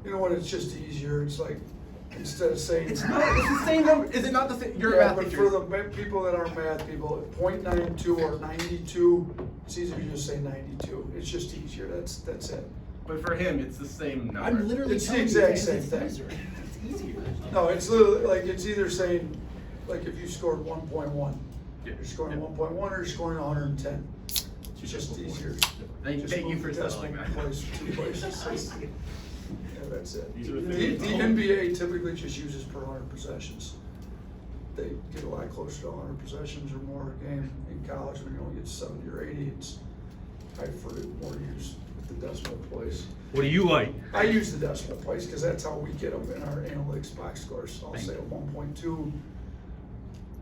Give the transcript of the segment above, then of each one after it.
You know what, it's just easier, it's like, instead of saying. It's the same number, is it not the same? You're a Yeah, math but teacher. for the people that aren't math people, 0.92 or 92, it's easier to just say 92, it's just easier, that's it. But for him, it's the same number. I'm literally It's the telling exact you same it's thing. easier. It's easier. No, it's literally, like, it's either saying, like, if you scored 1.1, Yeah. you're scoring Yeah. 1.1 or you're scoring 110. It's just easier. Thank Just you move for the decimal settling that. place 2 places. Yeah, that's it. These are the The things. NBA typically just uses per 100 possessions. They get a lot closer to 100 possessions or more a game. In college, when you only get 70 or 80, it's, I prefer to more use the decimal place. What do you like? I use the decimal place because that's how we get them in our analytics box scores. I'll Thank say you. a 1.2.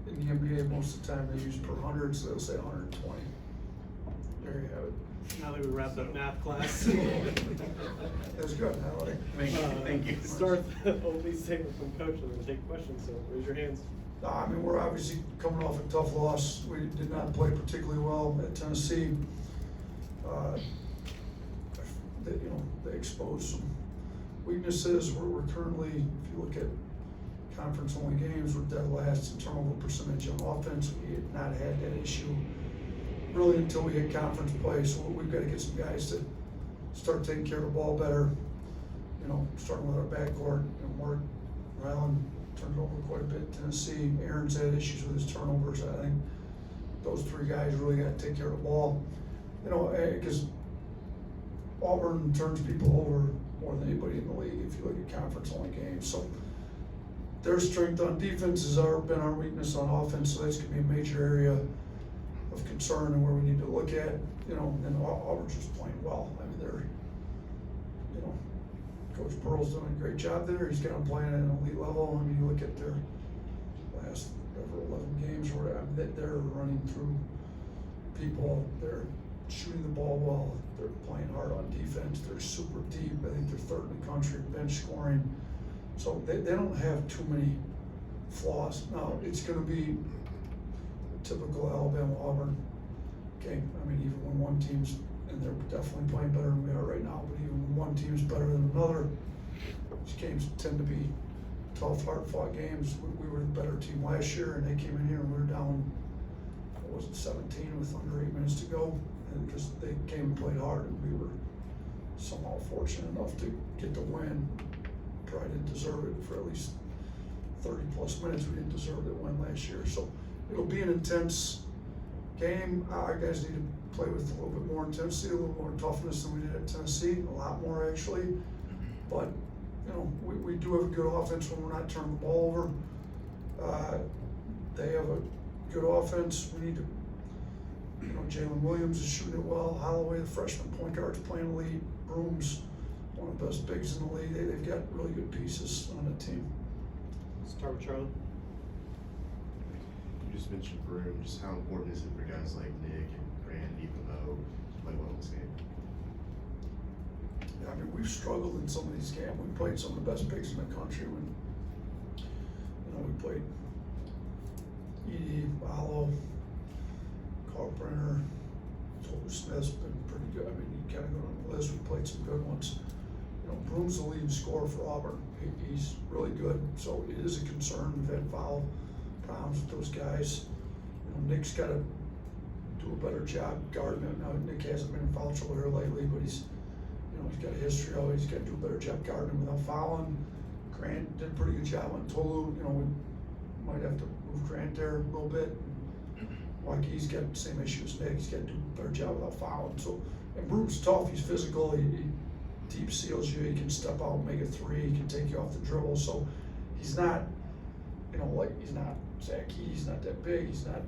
In the NBA, most of the time they use per 100, so they'll say 120. There you have it. Now that we wrapped up math class. That's good, I like it. Thank you. Start the opening statement from coach and then take questions, so raise your hands. I mean, we're obviously coming off a tough loss. We did not play particularly well at Tennessee. They exposed some weaknesses. We're currently, if you look at conference-only games, we're dead last in turnover percentage on offense. We had not had that issue really until we hit conference play. So we've got to get some guys to start taking care of the ball better. Starting with our backcourt. Mark Ryland turned it over quite a bit. Tennessee, Aaron's had issues with his turnovers. I think those 3 guys really got to take care of the ball. Because Auburn turns people over more than anybody in the league if you look at conference-only games. So their strength on defense has been our weakness on offense, so that's going to be a major area of concern and where we need to look at. And Auburn's just playing well. I mean, Coach Pearl's doing a great job there. He's got them playing at an elite level. I mean, you look at their last 11 games where they're running through people. They're shooting the ball well. They're playing hard on defense. They're super deep. I think they're 3rd in the country in bench scoring. So they don't have too many flaws. Now, it's going to be a typical Alabama-Auburn game. I mean, even when one team's, and they're definitely playing better than we are right now, but even when one team's better than another, these games tend to be tough, hard-fought games. We were the better team last year, and they came in here and we were down, 17 with under 8 minutes to go, and because they came and played hard, and we were somehow fortunate enough to get the win. Probably didn't deserve it for at least 30-plus minutes. We didn't deserve the win last year, so it'll be an intense game. Our guys need to play with a little bit more intensity, a little more toughness than we did at Tennessee, a lot more actually. But we do have a good offense when we're not turning the ball over. They have a good offense. We need to, Jalen Williams is shooting it well. Holloway, the freshman point guard, is playing elite. Broom's one of the best bigs in the league. They've got really good pieces on the team. Start with Charlie. You just mentioned Broom. Just how important is it for guys like Nick and Grant and even though play well in this game? I mean, we've struggled in some of these games. We played some of the best bigs in the country. When we played Edie, Allo, Carl Brenner, Toby Smith's been pretty good. I mean, you kind of go down the list. We played some good ones. Broom's the leading scorer for Auburn. He's really good, so it is a concern. We've had foul problems with those guys. Nick's got to do a better job guarding him. Now, Nick hasn't been in foul trouble here lately, but he's got a history of it. He's got to do a better job guarding him without fouling. Grant did a pretty good job on Tolu. We might have to move Grant there a little bit. Wauke's got the same issue as Nick. He's got to do a better job without fouling. And Broom's tough. He's physical. He deep seals you. He can step out and make a 3. He can take you off the dribble. So he's not, he's not Zach Key. He's not that big. He's not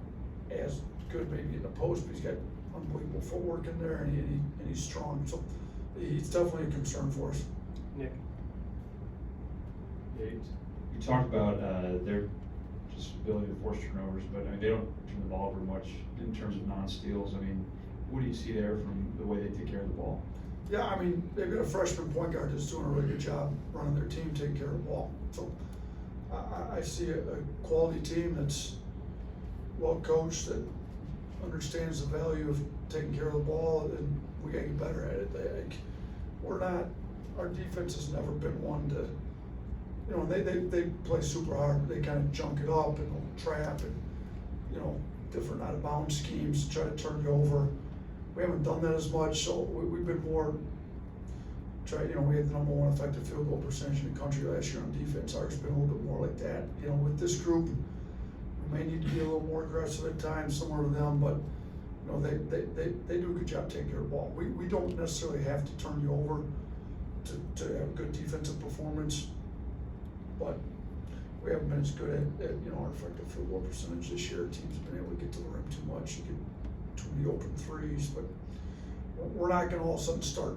as good maybe in the post, but he's got unbelievable footwork in there, and he's strong. So he's definitely a concern for us. Nick. Yeah, you talked about their just ability to force turnovers, but I mean they don't turn the ball over much in terms of non-steals. I mean, what do you see there from the way they take care of the ball? Yeah, I mean, they've got a freshman point guard that's doing a really good job running their team, taking care of the ball. So I see a quality team that's well coached, that understands the value of taking care of the ball, and we got to get better at it. We're not our defense has never been one to, you know, they play super hard. They kind of junk it up and they'll trap and, you know, different out of bounds schemes to try to turn you over. We haven't done that as much, so we've been more you know, we had the #1 effective field goal percentage in the country last year on defense. Ours has been a little bit more like that. You know, with this group, we may need to be a little more aggressive at times, similar to them, but you know, they do a good job taking care of the ball. We don't necessarily have to turn you over to have good defensive performance, but we haven't been as good at you know, our effective field goal percentage this year. Teams have been able to get to the rim too much, get too many open threes, but we're not gonna all of a sudden start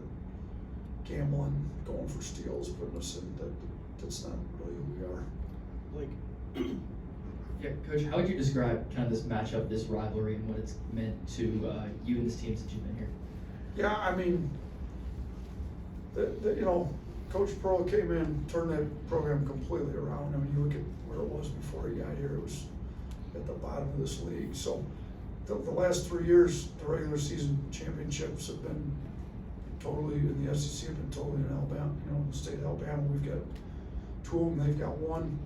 gambling, going for steals, putting us in that's not really who we are. Like, Yeah, Coach, how would you describe kind of this matchup, this rivalry, and what it's meant to you and this team since you've been here? Yeah, I mean, you know, Coach Pearl came in, turned that program completely around. I mean, you look at where it was before he got here, it was at the bottom of this league. So the last 3 years, the regular season championships have been totally in the SEC, have been totally in Alabama, you know, the state of Alabama. We've got 2 of them, they've got 1.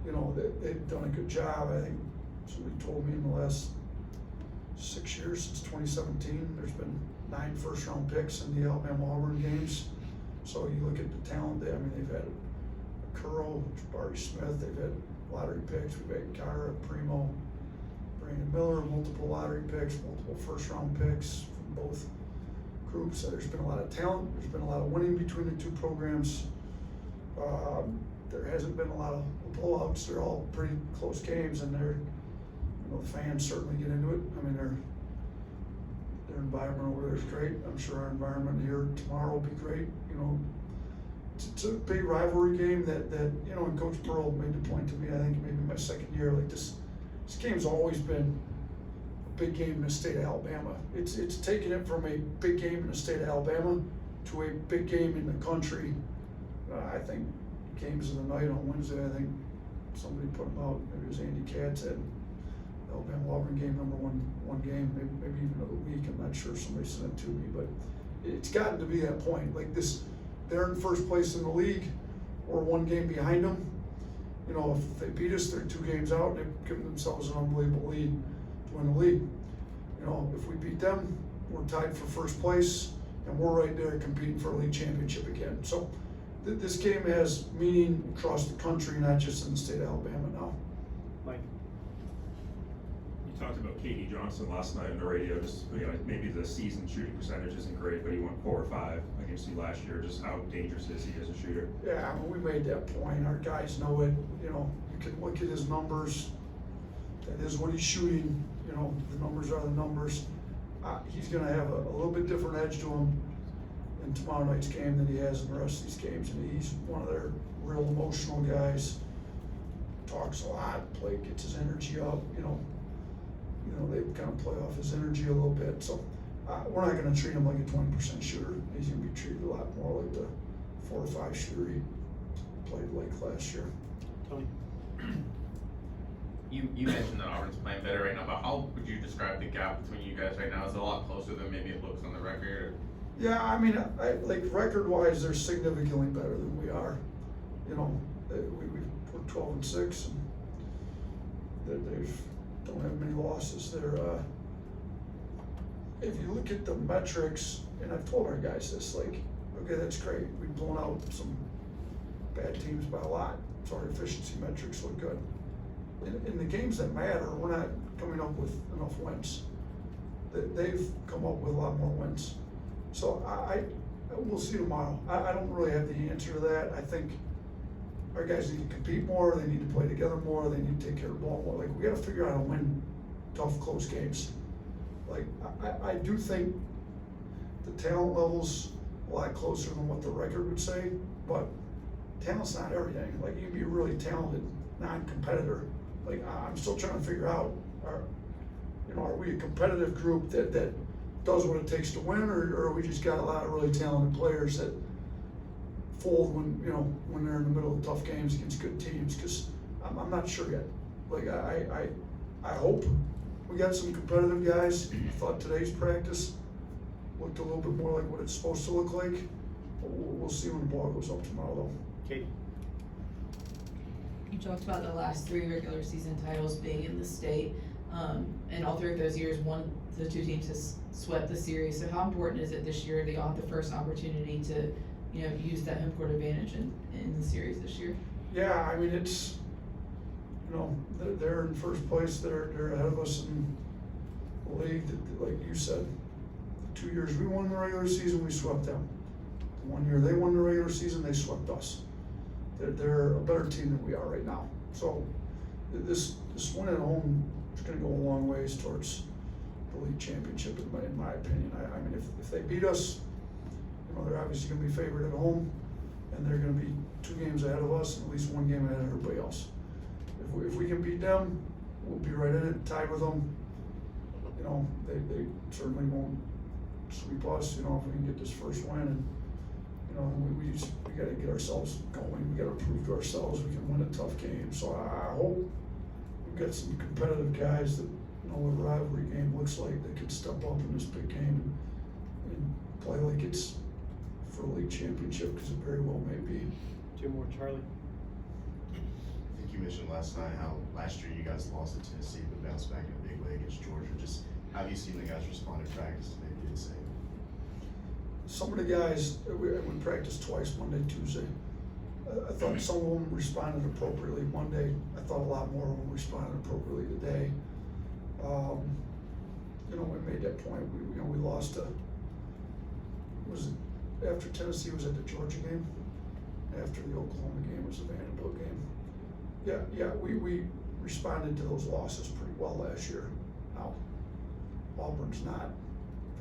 You know, they've done a good job. I think somebody told me in the last 6 years, since 2017, there's been 9 first-round picks in the Alabama-Auburn games. So you look at the talent, I mean, they've had Curl, Jabari Smith, they've had lottery picks. We've had Kyra, Primo, Brandon Miller, multiple lottery picks, multiple first-round picks from both groups. So there's been a lot of talent. There's been a lot of winning between the 2 programs. There hasn't been a lot of blowouts. They're all pretty close games, and you know, the fans certainly get into it. I mean, their environment over there is great. I'm sure our environment here tomorrow will be great. You know, it's a big rivalry game that you know, and Coach Pearl made the point to me, I think maybe my second year, like this game's always been a big game in the state of Alabama. It's taken it from a big game in the state of Alabama to a big game in the country. I think games of the night on Wednesday, I think somebody put them out, maybe it was Andy Katz, said Alabama-Auburn game, #1 game, maybe even of the week. I'm not sure, somebody sent it to me, but it's gotten to be that point. Like this, they're in first place in the league, we're 1 game behind them. You know, if they beat us, they're 2 games out, they've given themselves an unbelievable lead to win the league. You know, if we beat them, we're tied for first place, and we're right there competing for a league championship again. So this game has meaning across the country, not just in the state of Alabama now. Mike. You talked about Katie Johnson last night on the radio. Just, you know, maybe the season shooting percentage isn't great, but he went 4 or 5 against you last year. Just how dangerous is he as a shooter? Yeah, I mean, we made that point. Our guys know it. You know, you can look at his numbers. That is what he's shooting. You know, the numbers are the numbers. He's going to have a little bit different edge to him in tomorrow night's game than he has in the rest of these games. And he's one of their real emotional guys. Talks a lot, gets his energy up. You know, they kind of play off his energy a little bit. So we're not going to treat him like a 20% shooter. He's going to be treated a lot more like the 4 or 5 shooter he played like last year. Tony. You mentioned that Auburn's playing better right now, but how would you describe the gap between you guys right now? Is it a lot closer than maybe it looks on the record? Yeah, I mean, like record-wise, they're significantly better than we are. You know, we're 12-6, and they don't have many losses. If you look at the metrics, and I've told our guys this, like, okay, that's great. We've blown out some bad teams by a lot, so our efficiency metrics look good. In the games that matter, we're not coming up with enough wins. They've come up with a lot more wins. So we'll see tomorrow. I don't really have the answer to that. I think our guys need to compete more. They need to play together more. They need to take care of the ball more. Like, we got to figure out how to win tough, close games. Like, I do think the talent level's a lot closer than what the record would say, but talent's not everything. Like, you can be a really talented non-competitor. Like, I'm still trying to figure out, are we a competitive group that does what it takes to win, or we just got a lot of really talented players that fold when they're in the middle of tough games against good teams? Because I'm not sure yet. Like, I hope we got some competitive guys. I thought today's practice looked a little bit more like what it's supposed to look like. But we'll see when the ball goes up tomorrow though. Katie? You talked about the last 3 regular season titles being in the state, and all 3 of those years, one of the 2 teams has swept the series. So how important is it this year that y'all have the first opportunity to, use that home court advantage in the series this year? Yeah, I mean, it's, they're in first place, they're ahead of us in the league, like you said. The 2 years we won the regular season, we swept them. The 1 year they won the regular season, they swept us. They're a better team than we are right now. So this win at home is gonna go a long ways towards the league championship in my opinion. I mean, if they beat us, they're obviously gonna be favored at home, and they're gonna be 2 games ahead of us and at least 1 game ahead of everybody else. If we can beat them, we'll be right in it, tied with them. They certainly won't sweep us, if we can get this first win, and we gotta get ourselves going. We gotta prove to ourselves we can win a tough game. So I hope we've got some competitive guys that know what a rivalry game looks like. They can step up in this big game and play like it's for a league championship, because it very well may be. 2 more, Charlie? I think you mentioned last night how last year you guys lost to Tennessee but bounced back in a big way against Georgia. Just how have you seen the guys respond in practice if they did the same? Some of the guys, we practiced twice, Monday, Tuesday. I thought some of them responded appropriately Monday. I thought a lot more of them responded appropriately today. We made that point. We lost was it after Tennessee was at the Georgia game? After the Oklahoma game was the Vanderbilt game. Yeah, we responded to those losses pretty well last year. Now, Auburn's not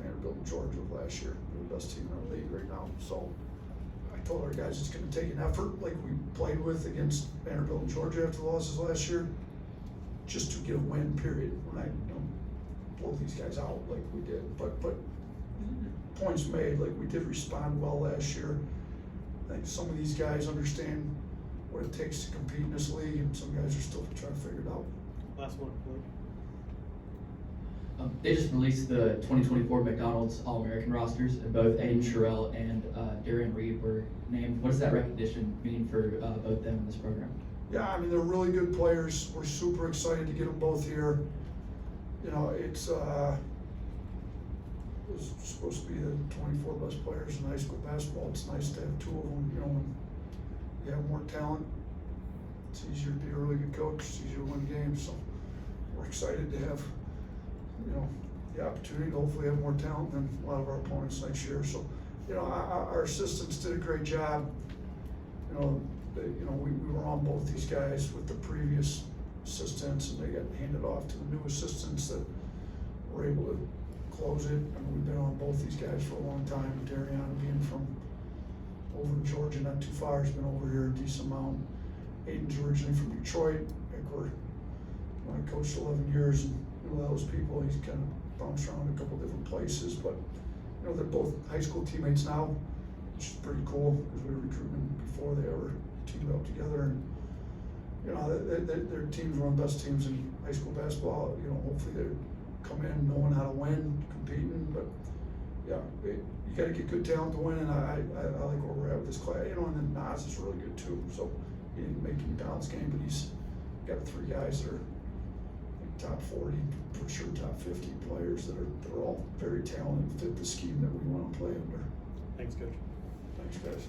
Vanderbilt and Georgia of last year. They're the best team in our league right now. So I told our guys it's going to take an effort like we played with against Vanderbilt and Georgia after the losses last year, just to get a win, period. We're not blow these guys out like we did. But points made, like we did respond well last year. I think some of these guys understand what it takes to compete in this league, and some guys are still trying to figure it out. Last one, Blake. They just released the 2024 McDonald's All-American rosters, and both Aiden Sherrill and Darian Reed were named. What does that recognition mean for both them in this program? Yeah, I mean, they're really good players. We're super excited to get them both here. It's it was supposed to be the 24 best players in high school basketball. It's nice to have 2 of them. When you have more talent, it's easier to be a really good coach. It's easier to win games. So we're excited to have the opportunity to hopefully have more talent than a lot of our opponents next year. So our assistants did a great job. We were on both these guys with the previous assistants, and they got handed off to the new assistants that were able to close it. I mean, we've been on both these guys for a long time. Darian, being from over in Georgia, not too far, has been over here a decent amount. Aiden's originally from Detroit. I coached 11 years, and those people, he's kind of bounced around a couple different places, but they're both high school teammates now, which is pretty cool because we were recruiting them before they ever teamed up together. And their teams were one of the best teams in high school basketball. Hopefully they come in knowing how to win, competing. But yeah, you got to get good talent to win, and I like where we're at with this class. And then Nas is really good too. So he didn't make any balance game, but he's got 3 guys that are top 40, for sure top 50 players that are all very talented and fit the scheme that we want to play under. Thanks, Coach. Thanks, guys.